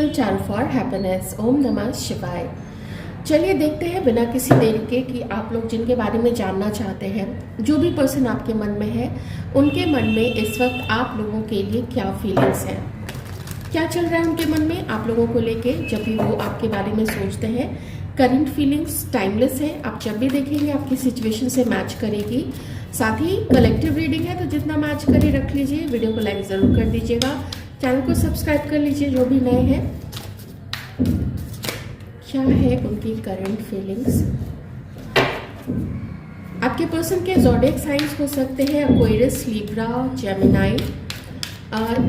Channel चार for happiness. ओम नमः शिवाय। चलिए देखते हैं बिना किसी देरी के कि आप लोग जिनके बारे में जानना चाहते हैं, जो भी पर्सन आपके मन में है, उनके मन में इस वक्त आप लोगों के लिए क्या फीलिंग्स हैं, क्या चल रहा है उनके मन में आप लोगों को लेके जब भी वो आपके बारे में सोचते हैं। करंट फीलिंग्स टाइमलेस है, आप जब भी देखेंगे आपकी सिचुएशन से मैच करेगी। साथ ही कलेक्टिव रीडिंग है, तो जितना मैच करे रख लीजिए। वीडियो को लाइक ज़रूर कर दीजिएगा, चैनल को सब्सक्राइब कर लीजिए जो भी नए हैं। क्या है उनकी करंट फीलिंग्स? आपके पर्सन के ज़ोडिएक साइंस हो सकते हैं एक्वेरियस, लिब्रा, जेमिनाई।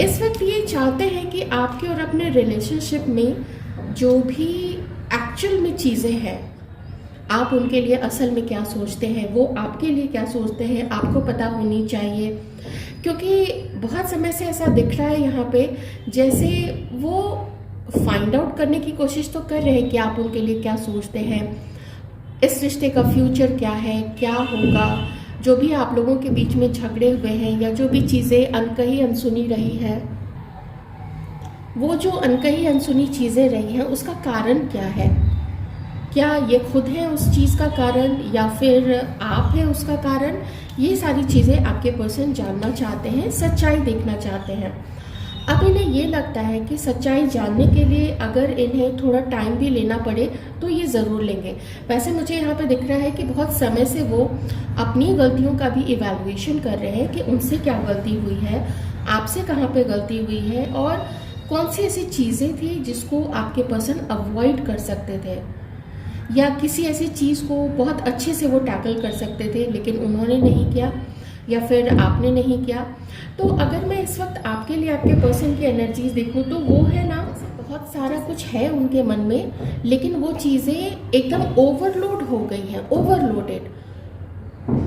इस वक्त ये चाहते हैं कि आपके और अपने रिलेशनशिप में जो भी एक्चुअल में चीज़ें हैं, आप उनके लिए असल में क्या सोचते हैं, वो आपके लिए क्या सोचते हैं, आपको पता होनी चाहिए। क्योंकि बहुत समय से ऐसा दिख रहा है यहाँ पे जैसे वो फाइंड आउट करने की कोशिश तो कर रहे हैं कि आप उनके लिए क्या सोचते हैं, इस रिश्ते का फ्यूचर क्या है, क्या होगा। जो भी आप लोगों के बीच में झगड़े हुए हैं या जो भी चीज़ें अनकही अनसुनी रही है, वो जो अनकही अनसुनी चीज़ें रही हैं उसका कारण क्या है। क्या ये खुद है उस चीज़ का कारण या फिर आप है उसका कारण? ये सारी चीज़ें आपके पर्सन जानना चाहते हैं, सच्चाई देखना चाहते हैं। अब इन्हें ये लगता है कि सच्चाई जानने के लिए अगर इन्हें थोड़ा टाइम भी लेना पड़े तो ये ज़रूर लेंगे। वैसे मुझे यहाँ पे दिख रहा है कि बहुत समय से वो अपनी गलतियों का भी इवैल्यूएशन कर रहे हैं कि उनसे क्या गलती हुई है, आपसे कहाँ पे गलती हुई है और कौन सी ऐसी चीज़ें थी जिसको आपके पर्सन अवॉइड कर सकते थे, या किसी ऐसी चीज़ को बहुत अच्छे से वो टैकल कर सकते थे लेकिन उन्होंने नहीं किया या फिर आपने नहीं किया। तो अगर मैं इस वक्त आपके लिए आपके पर्सन की एनर्जीज देखूं तो वो है ना, बहुत सारा कुछ है उनके मन में लेकिन वो चीज़ें एकदम ओवरलोड हो गई हैं, ओवरलोडेड।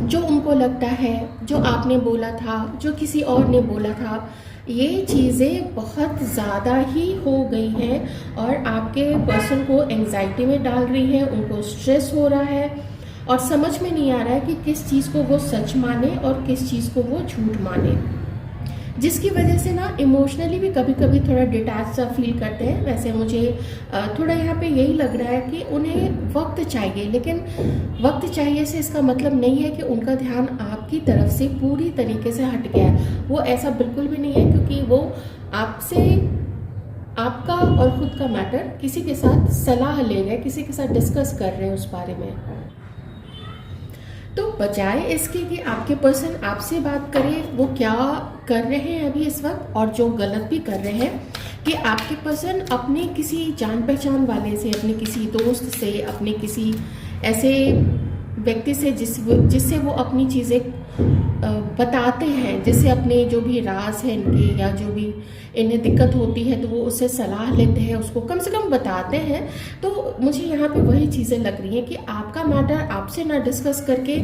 जो उनको लगता है, जो आपने बोला था, जो किसी और ने बोला था, ये चीज़ें बहुत ज़्यादा ही हो गई हैं और आपके पर्सन को एंजाइटी में डाल रही हैं, उनको स्ट्रेस हो रहा है और समझ में नहीं आ रहा है कि किस चीज़ को वो सच माने और किस चीज़ को वो झूठ माने, जिसकी वजह से ना इमोशनली भी कभी कभी थोड़ा डिटैच सा फील करते हैं। वैसे मुझे थोड़ा यहाँ पे यही लग रहा है कि उन्हें वक्त चाहिए, लेकिन वक्त चाहिए से इसका मतलब नहीं है कि उनका ध्यान आपकी तरफ से पूरी तरीके से हट गया है। वो ऐसा बिल्कुल भी नहीं है, क्योंकि वो आपसे आपका और खुद का मैटर किसी के साथ सलाह ले रहे हैं, किसी के साथ डिस्कस कर रहे हैं उस बारे में। तो बजाय इसके कि आपके पर्सन आपसे बात करें वो क्या कर रहे हैं अभी इस वक्त, और जो गलत भी कर रहे हैं कि आपके पर्सन अपने किसी जान पहचान वाले से, अपने किसी दोस्त से, अपने किसी ऐसे व्यक्ति से जिससे वो अपनी चीज़ें बताते हैं, जिससे अपने जो भी राज है इनके या जो भी इन्हें दिक्कत होती है तो वो उससे सलाह लेते हैं, उसको कम से कम बताते हैं। तो मुझे यहाँ पे वही चीज़ें लग रही हैं कि आपका मैटर आपसे ना डिस्कस करके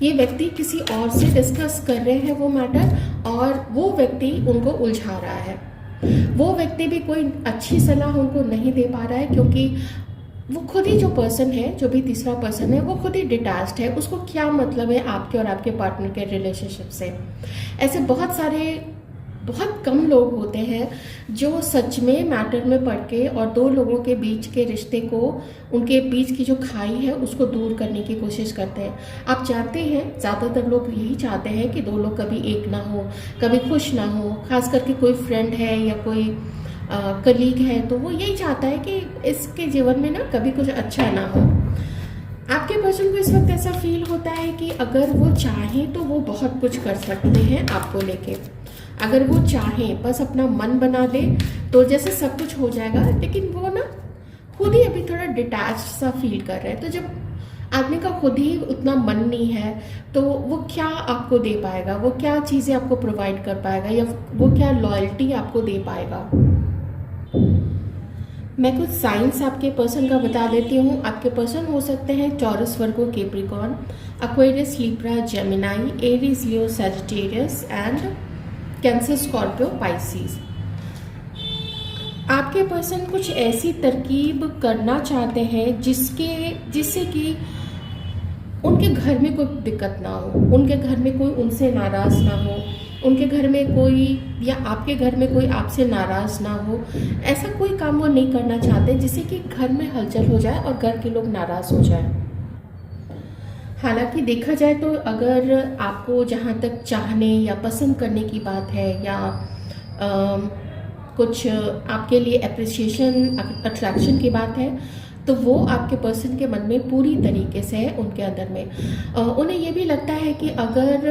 ये व्यक्ति किसी और से डिस्कस कर रहे हैं वो मैटर, और वो व्यक्ति उनको उलझा रहा है। वो व्यक्ति भी कोई अच्छी सलाह उनको नहीं दे पा रहा है, क्योंकि वो खुद ही जो पर्सन है, जो भी तीसरा पर्सन है, वो खुद ही डिटैच्ड है। उसको क्या मतलब है आपके और आपके पार्टनर के रिलेशनशिप से। ऐसे बहुत कम लोग होते हैं जो सच में मैटर में पड़ के और दो लोगों के बीच के रिश्ते को, उनके बीच की जो खाई है उसको दूर करने की कोशिश करते हैं। आप जानते हैं ज़्यादातर लोग यही चाहते हैं कि दो लोग कभी एक ना हो, कभी खुश ना हो। खास करके कोई फ्रेंड है या कोई कलीग है तो वो यही चाहता है कि इसके जीवन में ना कभी कुछ अच्छा ना हो। आपके पर्सन को इस वक्त ऐसा फील होता है कि अगर वो चाहें तो वो बहुत कुछ कर सकते हैं आपको लेके। अगर वो चाहें, बस अपना मन बना दे तो जैसे सब कुछ हो जाएगा, लेकिन वो ना खुद ही अभी थोड़ा डिटैच सा फील कर रहे हैं। तो जब आदमी का खुद ही उतना मन नहीं है तो वो क्या आपको दे पाएगा, वो क्या चीज़ें आपको प्रोवाइड कर पाएगा, या वो क्या लॉयल्टी आपको दे पाएगा। मैं कुछ साइंस आपके पर्सन का बता देती हूँ। आपके पर्सन हो सकते हैं taurus, Virgo, Capricorn, Aquarius, Libra, Gemini, Aries, Leo, Sagittarius and cancer, Scorpio, Pisces. आपके पर्सन कुछ ऐसी तरकीब करना चाहते हैं जिससे कि उनके घर में कोई दिक्कत ना हो, उनके घर में कोई उनसे नाराज़ ना हो, उनके घर में कोई या आपके घर में कोई आपसे नाराज़ ना हो, ऐसा कोई काम वो नहीं करना चाहते जिससे कि घर में हलचल हो जाए और घर के लोग नाराज़ हो जाए। हालांकि देखा जाए तो अगर आपको जहाँ तक चाहने या पसंद करने की बात है या कुछ आपके लिए अप्रिसिएशन अट्रैक्शन की बात है, तो वो आपके पर्सन के मन में पूरी तरीके से है, उनके अंदर में उन्हें ये भी लगता है कि अगर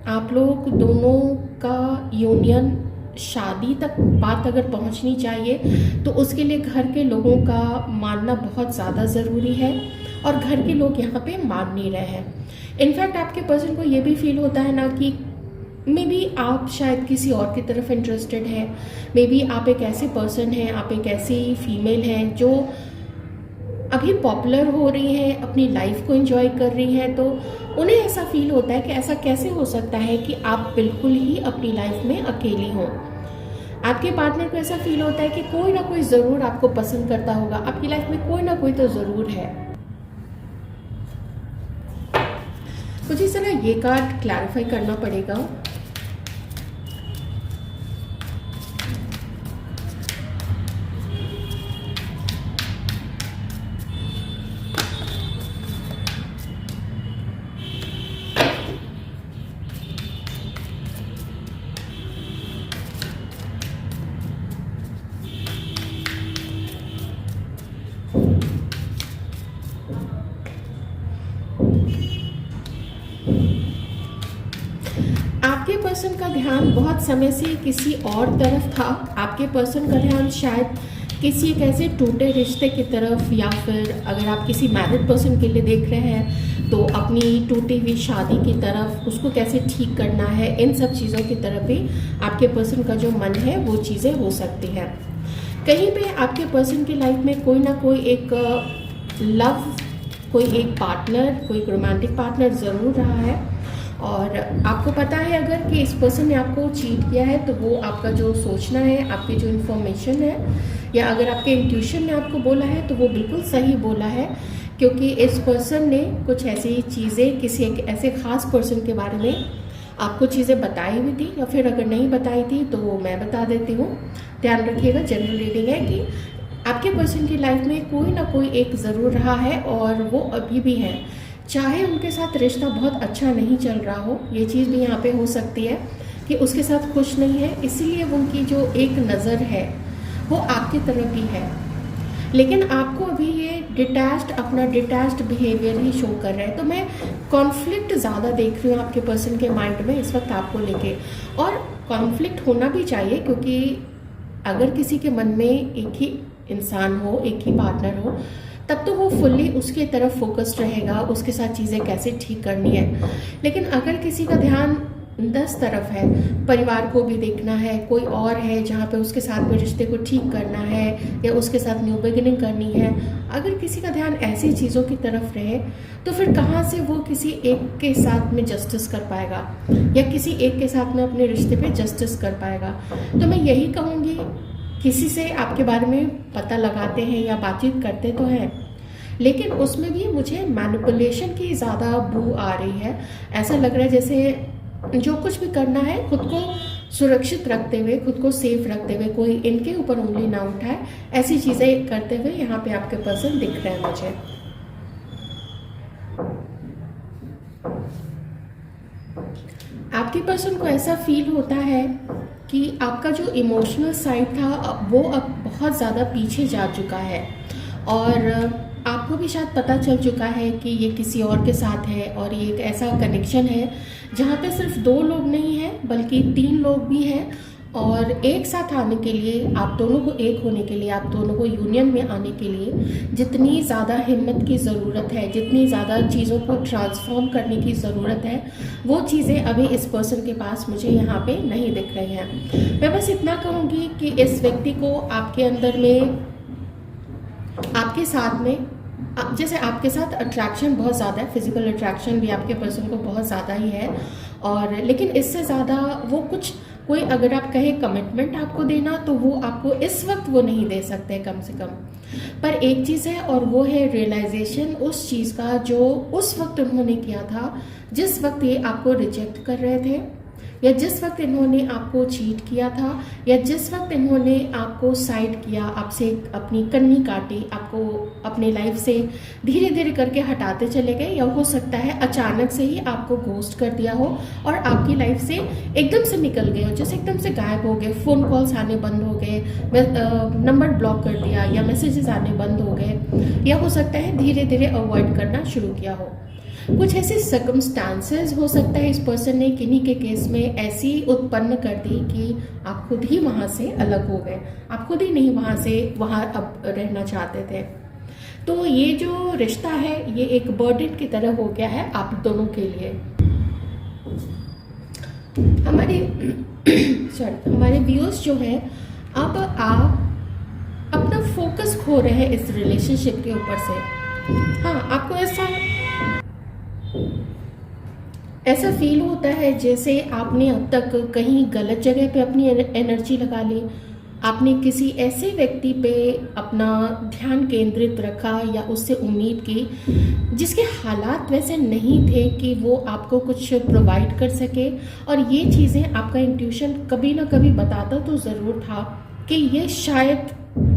आप लोग दोनों का यूनियन शादी तक बात अगर पहुंचनी चाहिए तो उसके लिए घर के लोगों का मानना बहुत ज़्यादा ज़रूरी है, और घर के लोग यहाँ पे मान नहीं रहे हैं। इनफैक्ट आपके पर्सन को ये भी फील होता है ना कि मे बी आप शायद किसी और की तरफ इंटरेस्टेड है, मे बी आप एक ऐसे पर्सन हैं, आप एक ऐसी फीमेल हैं जो अभी पॉपुलर हो रही हैं, अपनी लाइफ को एंजॉय कर रही हैं, तो उन्हें ऐसा फील होता है कि ऐसा कैसे हो सकता है कि आप बिल्कुल ही अपनी लाइफ में अकेली हों। आपके पार्टनर को ऐसा फील होता है कि कोई ना कोई ज़रूर आपको पसंद करता होगा, आपकी लाइफ में कोई ना कोई तो ज़रूर है। कुछ इस तरह ये कार्ड क्लैरिफाई करना पड़ेगा। आपके पर्सन का ध्यान बहुत समय से किसी और तरफ था। आपके पर्सन का ध्यान शायद किसी एक ऐसे टूटे रिश्ते की तरफ, या फिर अगर आप किसी मैरिड पर्सन के लिए देख रहे हैं तो अपनी टूटी हुई शादी की तरफ, उसको कैसे ठीक करना है, इन सब चीज़ों की तरफ भी आपके पर्सन का जो मन है वो चीज़ें हो सकती हैं। कहीं पे आपके पर्सन की लाइफ में कोई ना कोई एक लव, कोई एक पार्टनर, कोई रोमांटिक पार्टनर ज़रूर रहा है, और आपको पता है अगर कि इस पर्सन ने आपको चीट किया है तो वो आपका जो सोचना है, आपकी जो इन्फॉर्मेशन है, या अगर आपके इंट्यूशन ने आपको बोला है तो वो बिल्कुल सही बोला है, क्योंकि इस पर्सन ने कुछ ऐसी चीज़ें किसी एक ऐसे ख़ास पर्सन के बारे में आपको चीज़ें बताई हुई थी, या फिर अगर नहीं बताई थी तो वो मैं बता देती हूँ। ध्यान रखिएगा, जनरल रीडिंग है कि आपके पर्सन की लाइफ में कोई ना कोई एक ज़रूर रहा है और वो अभी भी है, चाहे उनके साथ रिश्ता बहुत अच्छा नहीं चल रहा हो। ये चीज़ भी यहाँ पे हो सकती है कि उसके साथ खुश नहीं है, इसीलिए उनकी जो एक नज़र है वो आपकी तरफ ही है, लेकिन आपको अभी ये अपना डिटैच्ड बिहेवियर ही शो कर रहा है। तो मैं कॉन्फ्लिक्ट ज़्यादा देख रही हूँ आपके पर्सन के माइंड में इस वक्त आपको लेके, और कॉन्फ्लिक्ट होना भी चाहिए, क्योंकि अगर किसी के मन में एक ही इंसान हो, एक ही पार्टनर हो, तब तो वो फुल्ली उसके तरफ फोकस्ड रहेगा, उसके साथ चीज़ें कैसे ठीक करनी है। लेकिन अगर किसी का ध्यान 10 तरफ है, परिवार को भी देखना है, कोई और है जहाँ पे उसके साथ में रिश्ते को ठीक करना है या उसके साथ न्यू बिगिनिंग करनी है, अगर किसी का ध्यान ऐसी चीज़ों की तरफ रहे तो फिर कहाँ से वो किसी एक के साथ में जस्टिस कर पाएगा या किसी एक के साथ में अपने रिश्ते पे जस्टिस कर पाएगा। तो मैं यही कहूँगी, किसी से आपके बारे में पता लगाते हैं या बातचीत करते तो हैं, लेकिन उसमें भी मुझे मैनिपुलेशन की ज़्यादा बू आ रही है। ऐसा लग रहा है जैसे जो कुछ भी करना है खुद को सुरक्षित रखते हुए, खुद को सेफ रखते हुए, कोई इनके ऊपर उंगली ना उठाए, ऐसी चीज़ें करते हुए यहाँ पे आपके पर्सन दिख रहे हैं मुझे। आपके पर्सन को ऐसा फील होता है कि आपका जो इमोशनल साइड था वो अब बहुत ज़्यादा पीछे जा चुका है, और आपको भी शायद पता चल चुका है कि ये किसी और के साथ है, और ये एक ऐसा कनेक्शन है जहाँ पे सिर्फ 2 लोग नहीं हैं बल्कि 3 लोग भी हैं, और एक साथ आने के लिए, आप दोनों को एक होने के लिए, आप दोनों को यूनियन में आने के लिए जितनी ज़्यादा हिम्मत की ज़रूरत है, जितनी ज़्यादा चीज़ों को ट्रांसफॉर्म करने की ज़रूरत है, वो चीज़ें अभी इस पर्सन के पास मुझे यहाँ पे नहीं दिख रही हैं। मैं बस इतना कहूँगी कि इस व्यक्ति को आपके अंदर में, आपके साथ में, जैसे आपके साथ अट्रैक्शन बहुत ज़्यादा है, फिजिकल अट्रैक्शन भी आपके पर्सन को बहुत ज़्यादा ही है, और लेकिन इससे ज़्यादा वो कोई अगर आप कहें कमिटमेंट आपको देना तो वो आपको इस वक्त वो नहीं दे सकते कम से कम। पर एक चीज़ है, और वो है रियलाइजेशन उस चीज़ का जो उस वक्त उन्होंने किया था जिस वक्त ये आपको रिजेक्ट कर रहे थे, या जिस वक्त इन्होंने आपको चीट किया था, या जिस वक्त इन्होंने आपको साइड किया, आपसे अपनी कन्नी काटी, आपको अपने लाइफ से धीरे धीरे करके हटाते चले गए, या हो सकता है अचानक से ही आपको घोस्ट कर दिया हो और आपकी लाइफ से एकदम से निकल गए हो, जैसे एकदम से गायब हो गए, फ़ोन कॉल्स आने बंद हो गए, नंबर ब्लॉक कर दिया, या मैसेजेस आने बंद हो गए, या हो सकता है धीरे धीरे अवॉइड करना शुरू किया हो। कुछ ऐसे सर्कमस्टांसेस हो सकता है इस पर्सन ने किन्हीं के केस में ऐसी उत्पन्न कर दी कि आप खुद ही वहाँ से अलग हो गए, आप खुद ही नहीं वहाँ अब रहना चाहते थे। तो ये जो रिश्ता है ये एक बर्डन की तरह हो गया है आप दोनों के लिए। हमारे व्यूअर्स जो है, अब आप अपना फोकस खो रहे हैं इस रिलेशनशिप के ऊपर से। हाँ, आपको ऐसा फील होता है जैसे आपने अब तक कहीं गलत जगह पे अपनी एनर्जी लगा ली, आपने किसी ऐसे व्यक्ति पे अपना ध्यान केंद्रित रखा या उससे उम्मीद की जिसके हालात वैसे नहीं थे कि वो आपको कुछ प्रोवाइड कर सके। और ये चीज़ें आपका इंट्यूशन कभी ना कभी बताता तो ज़रूर था कि ये शायद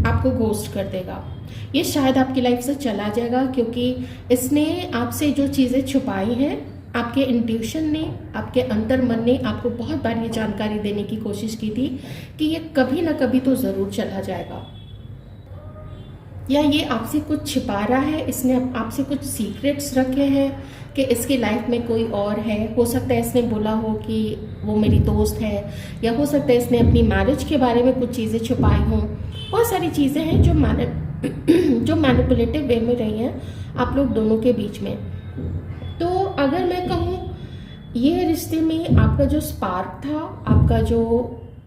आपको घोस्ट कर देगा, ये शायद आपकी लाइफ से चला जाएगा, क्योंकि इसने आपसे जो चीज़ें छुपाई हैं, आपके इंट्यूशन ने, आपके अंतर मन ने आपको बहुत बार ये जानकारी देने की कोशिश की थी कि ये कभी ना कभी तो ज़रूर चला जाएगा, या ये आपसे कुछ छिपा रहा है, इसने आपसे कुछ सीक्रेट्स रखे हैं कि इसकी लाइफ में कोई और है। हो सकता है इसने बोला हो कि वो मेरी दोस्त है, या हो सकता है इसने अपनी मैरिज के बारे में कुछ चीज़ें छुपाई हों। बहुत सारी चीज़ें हैं जो मैनिपुलेटिव वे में रही हैं आप लोग दोनों के बीच में। तो अगर मैं कहूँ, ये रिश्ते में आपका जो स्पार्क था, आपका जो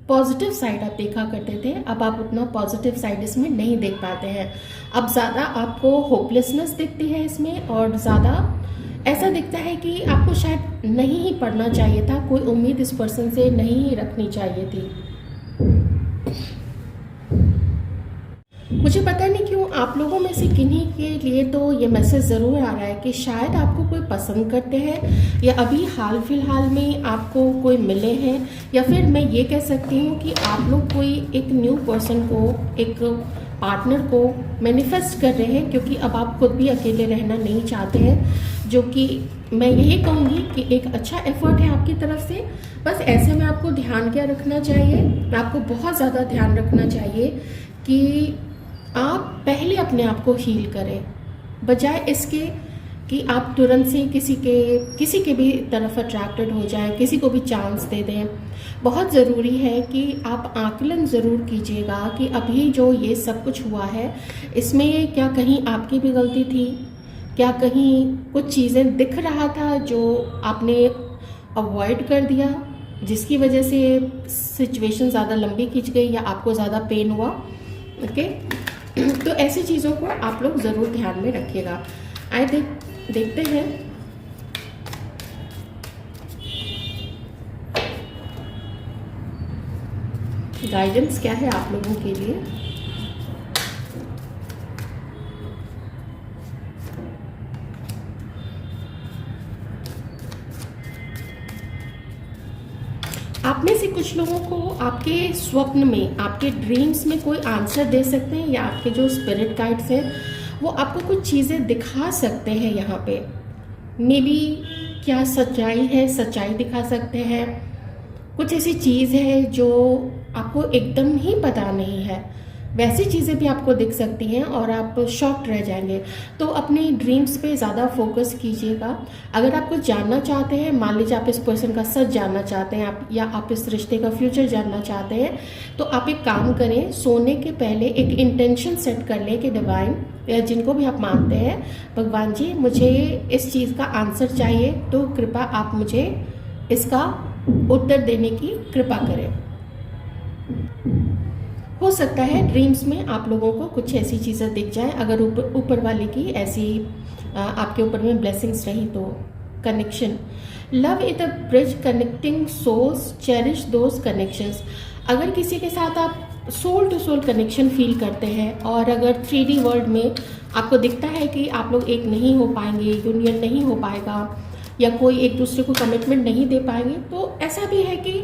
पॉजिटिव साइड आप देखा करते थे, अब आप उतना पॉजिटिव साइड इसमें नहीं देख पाते हैं। अब ज़्यादा आपको होपलेसनेस दिखती है इसमें, और ज़्यादा ऐसा दिखता है कि आपको शायद नहीं ही पढ़ना चाहिए था, कोई उम्मीद इस पर्सन से नहीं ही रखनी चाहिए थी। मुझे पता नहीं क्यों आप लोगों में से किन्हीं के लिए तो ये मैसेज ज़रूर आ रहा है कि शायद आपको कोई पसंद करते हैं, या अभी हाल फिलहाल में आपको कोई मिले हैं, या फिर मैं ये कह सकती हूँ कि आप लोग कोई एक न्यू पर्सन को, एक पार्टनर को मैनिफेस्ट कर रहे हैं, क्योंकि अब आप खुद भी अकेले रहना नहीं चाहते हैं, जो कि मैं यही कहूँगी कि एक अच्छा एफर्ट है आपकी तरफ से। बस ऐसे में आपको ध्यान क्या रखना चाहिए, आपको बहुत ज़्यादा ध्यान रखना चाहिए कि आप पहले अपने आप को हील करें, बजाय इसके कि आप तुरंत से किसी के भी तरफ अट्रैक्टेड हो जाएं, किसी को भी चांस दे दें। बहुत ज़रूरी है कि आप आकलन ज़रूर कीजिएगा कि अभी जो ये सब कुछ हुआ है, इसमें क्या कहीं आपकी भी गलती थी, क्या कहीं कुछ चीज़ें दिख रहा था जो आपने अवॉइड कर दिया, जिसकी वजह से सिचुएशन ज़्यादा लंबी खिंच गई या आपको ज़्यादा पेन हुआ। ओके, तो ऐसी चीज़ों को आप लोग ज़रूर ध्यान में रखिएगा। देखते हैं गाइडेंस क्या है आप लोगों के लिए। आप में से कुछ लोगों को आपके स्वप्न में, आपके ड्रीम्स में कोई आंसर दे सकते हैं, या आपके जो स्पिरिट गाइड्स हैं वो आपको कुछ चीज़ें दिखा सकते हैं। यहाँ पे मे बी क्या सच्चाई है, सच्चाई दिखा सकते हैं। कुछ ऐसी चीज़ है जो आपको एकदम ही पता नहीं है, वैसी चीज़ें भी आपको दिख सकती हैं और आप शॉक्ड रह जाएंगे। तो अपने ड्रीम्स पे ज़्यादा फोकस कीजिएगा। अगर आप कुछ जानना चाहते हैं, मान लीजिए आप इस पर्सन का सच जानना चाहते हैं, या आप इस रिश्ते का फ्यूचर जानना चाहते हैं, तो आप एक काम करें, सोने के पहले एक इंटेंशन सेट कर लें कि डिवाइन, या जिनको भी आप मानते हैं, भगवान जी मुझे इस चीज़ का आंसर चाहिए, तो कृपा आप मुझे इसका उत्तर देने की कृपा करें। हो सकता है ड्रीम्स में आप लोगों को कुछ ऐसी चीज़ें दिख जाए, अगर ऊपर वाले की ऐसी आपके ऊपर में ब्लेसिंग्स रही तो। Connection, love is a bridge connecting souls, cherish those connections. अगर किसी के साथ आप soul to soul connection feel करते हैं, और अगर 3D वर्ल्ड में आपको दिखता है कि आप लोग एक नहीं हो पाएंगे, यूनियन नहीं हो पाएगा, या कोई एक दूसरे को कमिटमेंट नहीं दे पाएंगे, तो ऐसा भी है कि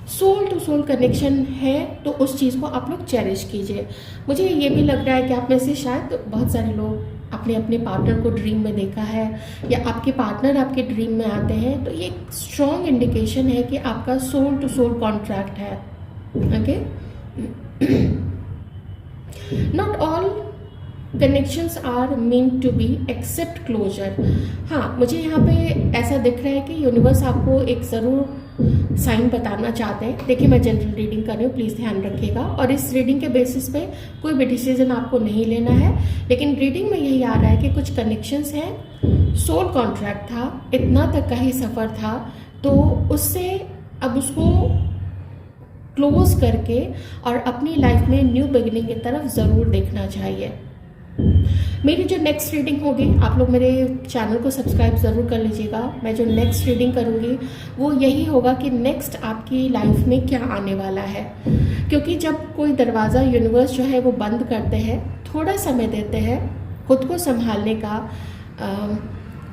सोल टू सोल कनेक्शन है, तो उस चीज़ को आप लोग चेरिश कीजिए। मुझे ये भी लग रहा है कि आप में से शायद बहुत सारे लोग अपने अपने पार्टनर को ड्रीम में देखा है, या आपके पार्टनर आपके ड्रीम में आते हैं, तो ये एक स्ट्रॉन्ग इंडिकेशन है कि आपका सोल टू सोल कॉन्ट्रैक्ट है। Okay, not all connections are mean to be accept closure. हाँ, मुझे यहाँ पे ऐसा दिख रहा है कि यूनिवर्स आपको एक ज़रूर साइन बताना चाहते हैं। देखिए, मैं जनरल रीडिंग कर रही हूँ, प्लीज़ ध्यान रखिएगा। और इस रीडिंग के बेसिस पे कोई भी डिसीजन आपको नहीं लेना है, लेकिन रीडिंग में यही आ रहा है कि कुछ कनेक्शंस हैं, सोल कॉन्ट्रैक्ट था, इतना तक का ही सफ़र था, तो उससे अब उसको क्लोज करके और अपनी लाइफ में न्यू बिगिनिंग की तरफ ज़रूर देखना चाहिए। मेरी जो नेक्स्ट रीडिंग होगी, आप लोग मेरे चैनल को सब्सक्राइब ज़रूर कर लीजिएगा। मैं जो नेक्स्ट रीडिंग करूँगी वो यही होगा कि नेक्स्ट आपकी लाइफ में क्या आने वाला है, क्योंकि जब कोई दरवाज़ा यूनिवर्स जो है वो बंद करते हैं, थोड़ा समय देते हैं खुद को संभालने का,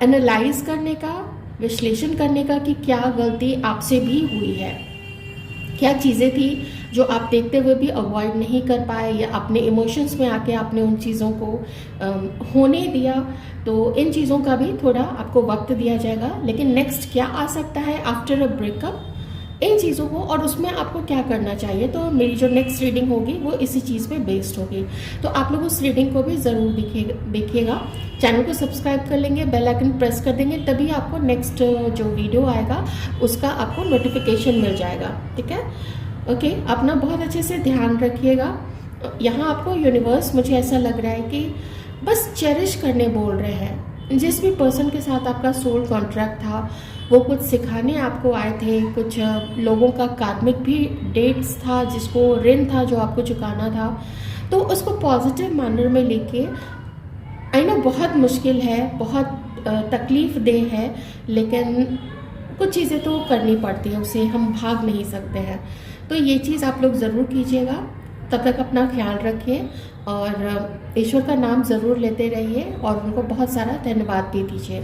एनालाइज करने का, विश्लेषण करने का कि क्या गलती आपसे भी हुई है, क्या चीज़ें थी जो आप देखते हुए भी अवॉइड नहीं कर पाए, या अपने इमोशंस में आके आपने उन चीज़ों को होने दिया। तो इन चीज़ों का भी थोड़ा आपको वक्त दिया जाएगा। लेकिन नेक्स्ट क्या आ सकता है आफ्टर अ ब्रेकअप, इन चीज़ों को, और उसमें आपको क्या करना चाहिए, तो मेरी जो नेक्स्ट रीडिंग होगी वो इसी चीज़ पे बेस्ड होगी। तो आप लोग उस रीडिंग को भी ज़रूर देखिएगा। चैनल को सब्सक्राइब कर लेंगे, बेल आइकन प्रेस कर देंगे, तभी आपको नेक्स्ट जो वीडियो आएगा उसका आपको नोटिफिकेशन मिल जाएगा। ठीक है, ओके। अपना बहुत अच्छे से ध्यान रखिएगा। यहाँ आपको यूनिवर्स, मुझे ऐसा लग रहा है कि बस चेरिश करने बोल रहे हैं। जिस भी पर्सन के साथ आपका सोल कॉन्ट्रैक्ट था, वो कुछ सिखाने आपको आए थे, कुछ लोगों का कार्मिक भी डेट्स था, जिसको ऋण था जो आपको चुकाना था, तो उसको पॉजिटिव मैनर में लेके, आई नो बहुत मुश्किल है, बहुत तकलीफ दे है, लेकिन कुछ चीज़ें तो करनी पड़ती है, उसे हम भाग नहीं सकते हैं। तो ये चीज़ आप लोग ज़रूर कीजिएगा। तब तक अपना ख्याल रखिए और ईश्वर का नाम ज़रूर लेते रहिए और उनको बहुत सारा धन्यवाद भी दीजिए।